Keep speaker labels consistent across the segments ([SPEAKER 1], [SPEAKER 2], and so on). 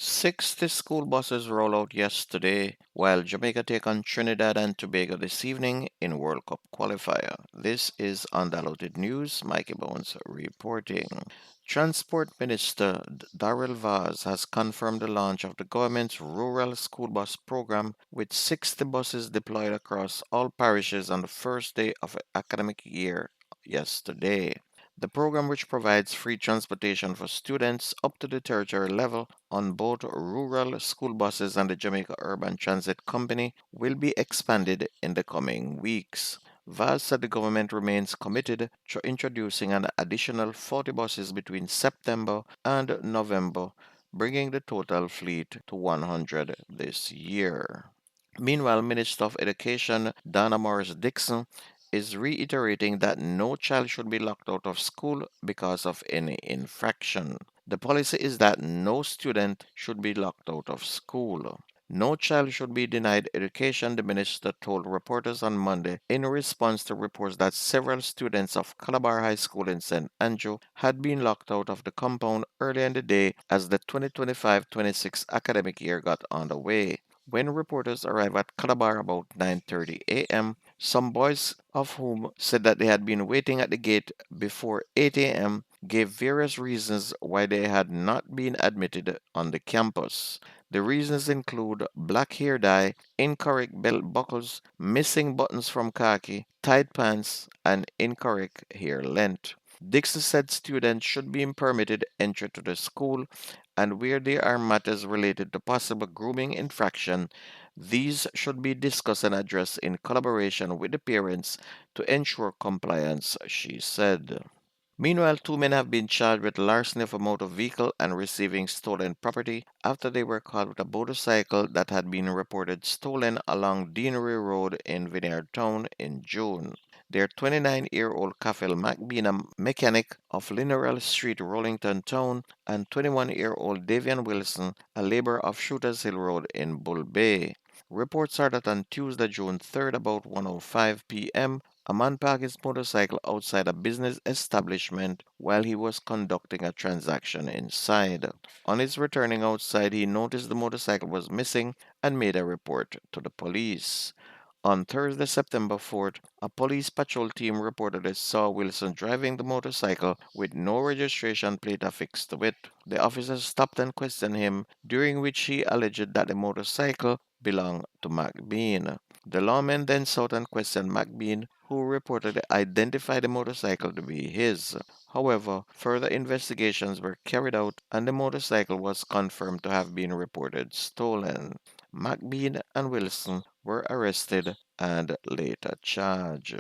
[SPEAKER 1] 60 school buses roll out yesterday, while Jamaica take on Trinidad and Tobago this evening in World Cup qualifier. This is Undiluted News. Mikey Bones reporting. Transport Minister Darrell Vaz has confirmed the launch of the government's rural school bus program with 60 buses deployed across all parishes on the first day of the academic year yesterday. The program, which provides free transportation for students up to the tertiary level on both rural school buses and the Jamaica Urban Transit Company, will be expanded in the coming weeks. Vaz said the government remains committed to introducing an additional 40 buses between September and November, bringing the total fleet to 100 this year. Meanwhile, Minister of Education Donna Morris Dixon is reiterating that no child should be locked out of school because of any infraction. The policy is that no student should be locked out of school. No child should be denied education, the minister told reporters on Monday in response to reports that several students of Calabar High School in St. Andrew had been locked out of the compound earlier in the day as the 2025-26 academic year got underway. When reporters arrived at Calabar about 9:30 a.m., some boys, of whom said that they had been waiting at the gate before 8 a.m., gave various reasons why they had not been admitted on the campus. The reasons include black hair dye, incorrect belt buckles, missing buttons from khaki, tight pants, and incorrect hair length. Dixon said students should be permitted entry to the school, and where there are matters related to possible grooming infraction, these should be discussed and addressed in collaboration with the parents to ensure compliance, she said. Meanwhile, two men have been charged with larceny of a motor vehicle and receiving stolen property after they were caught with a motorcycle that had been reported stolen along Deanery Road in Vineyard Town in June. Their 29-year-old Kafel McBean, a mechanic of Lineral Street, Rollington Town, and 21-year-old Davian Wilson, a laborer of Shooters Hill Road in Bull Bay. Reports are that on Tuesday, June 3rd, about 1:05 p.m., a man parked his motorcycle outside a business establishment while he was conducting a transaction inside. On his returning outside, he noticed the motorcycle was missing and made a report to the police. On Thursday, September 4th, a police patrol team reportedly saw Wilson driving the motorcycle with no registration plate affixed to it. The officers stopped and questioned him, during which he alleged that the motorcycle belonged to McBean. The lawmen then sought and questioned McBean, who reportedly identified the motorcycle to be his. However, further investigations were carried out and the motorcycle was confirmed to have been reported stolen. McBean and Wilson were arrested and later charged.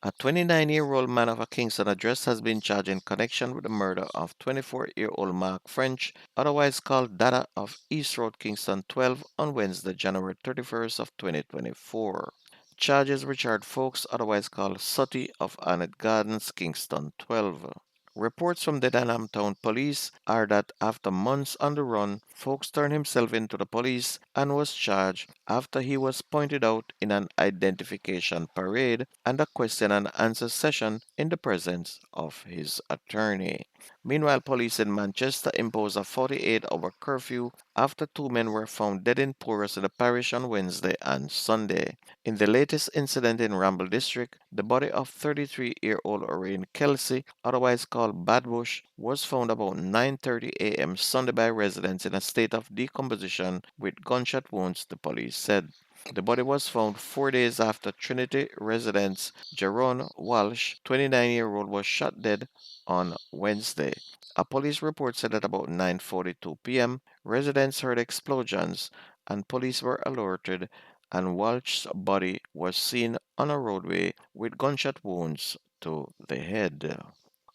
[SPEAKER 1] A 29-year-old man of a Kingston address has been charged in connection with the murder of 24-year-old Mark French, otherwise called Dada of East Road, Kingston 12, on Wednesday, January 31st of 2024. Charges Richard Folks, otherwise called Sutty of Arnett Gardens, Kingston 12. Reports from the Denham Town Police are that after months on the run, Folks turned himself into the police and was charged after he was pointed out in an identification parade and a question and answer session in the presence of his attorney. Meanwhile, police in Manchester imposed a 48-hour curfew after two men were found dead in Porus in the parish on Wednesday and Sunday. In the latest incident in Ramble District, the body of 33-year-old Orion Kelsey, otherwise called Badbush, was found about 9:30 a.m. Sunday by residents in a state of decomposition with gunshot wounds, the police said. The body was found 4 days after Trinity residents Jerron Walsh, 29-year-old, was shot dead on Wednesday. A police report said at about 9:42 p.m., residents heard explosions and police were alerted and Walsh's body was seen on a roadway with gunshot wounds to the head.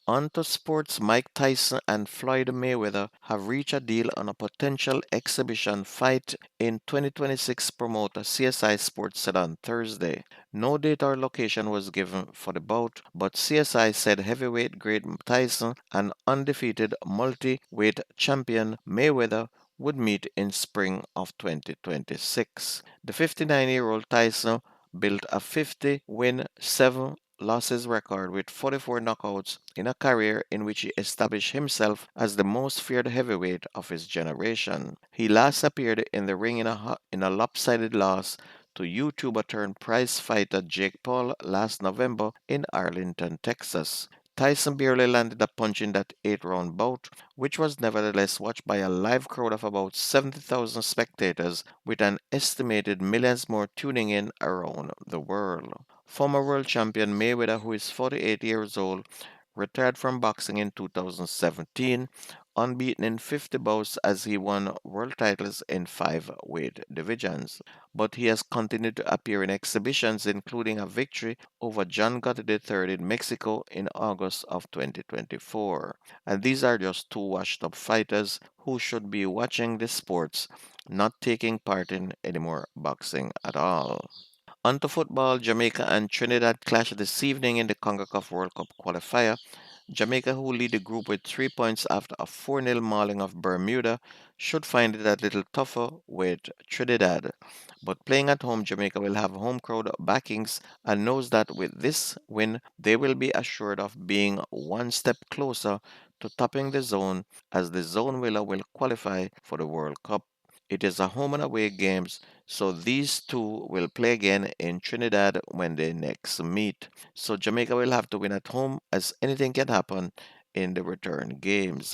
[SPEAKER 1] On to sports, Mike Tyson and Floyd Mayweather have reached a deal on a potential exhibition fight in 2026, promoter CSI Sports said on Thursday. No date or location was given for the bout, but CSI said heavyweight grade Tyson and undefeated multi-weight champion Mayweather would meet in spring of 2026. The 59-year-old Tyson built a 50-win, 7 lost his record with 44 knockouts in a career in which he established himself as the most feared heavyweight of his generation. He last appeared in the ring in a lopsided loss to YouTuber turned prize fighter Jake Paul last November in Arlington, Texas. Tyson barely landed a punch in that 8 round bout, which was nevertheless watched by a live crowd of about 70,000 spectators, with an estimated millions more tuning in around the world. Former world champion Mayweather, who is 48 years old, retired from boxing in 2017, unbeaten in 50 bouts as he won world titles in 5 weight divisions. But he has continued to appear in exhibitions, including a victory over John Gotti III in Mexico in August of 2024. And these are just two washed up fighters who should be watching the sports, not taking part in any more boxing at all. On to football, Jamaica and Trinidad clash this evening in the CONCACAF World Cup qualifier. Jamaica, who lead the group with 3 points after a 4-0 mauling of Bermuda, should find it a little tougher with Trinidad. But playing at home, Jamaica will have home crowd backings and knows that with this win, they will be assured of being one step closer to topping the zone, as the zone winner will qualify for the World Cup. It is a home and away games, so these two will play again in Trinidad when they next meet. So Jamaica will have to win at home, as anything can happen in the return games.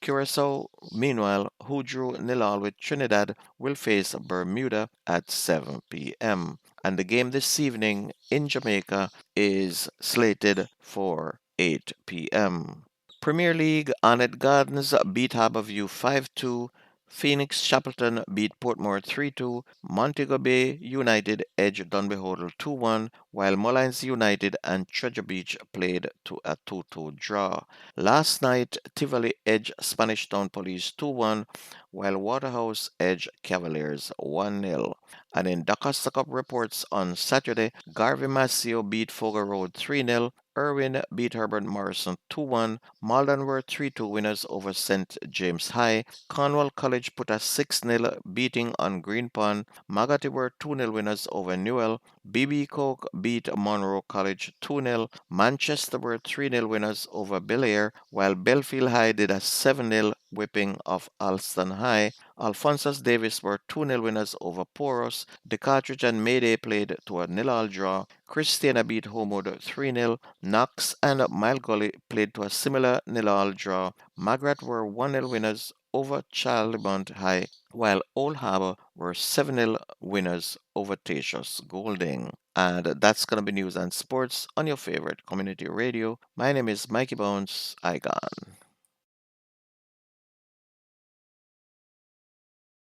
[SPEAKER 1] Curacao, meanwhile, who drew 0-0 with Trinidad, will face Bermuda at 7 p.m. And the game this evening in Jamaica is slated for 8 p.m. Premier League, Arnett Gardens beat Harborview 5-2. Phoenix Shackleton beat Portmore 3-2. Montego Bay United edged Dunbehodle 2-1, while Mullines United and Treasure Beach played to a 2-2 draw. Last night, Tivoli edged Spanish Town Police 2-1, while Waterhouse edged Cavaliers 1-0. And in Dacosta Cup reports on Saturday, Garvey Maceo beat Fogo Road 3-0. Irwin beat Herbert Morrison 2-1. Malden were 3-2 winners over St. James High. Cornwall College put a 6-0 beating on Green Pond. Magati were 2-0 winners over Newell. BB Coke beat Monroe College 2-0. Manchester were 3-0 winners over Belair, while Belfield High did a 7-0 whipping of Alston High. Alphonsus Davis were 2-0 winners over Poros. The Cartridge and Mayday played to a 0-0 draw. Christiana beat Homewood 3-0. Knox and Mile Gully played to a similar 0-0 draw. Magrat were 1-0 winners over Charlemont High, while Old Harbor were 7-0 winners over Tatius Golding. And that's going to be news and sports on your favorite community radio. My name is Mikey Bones. I gone.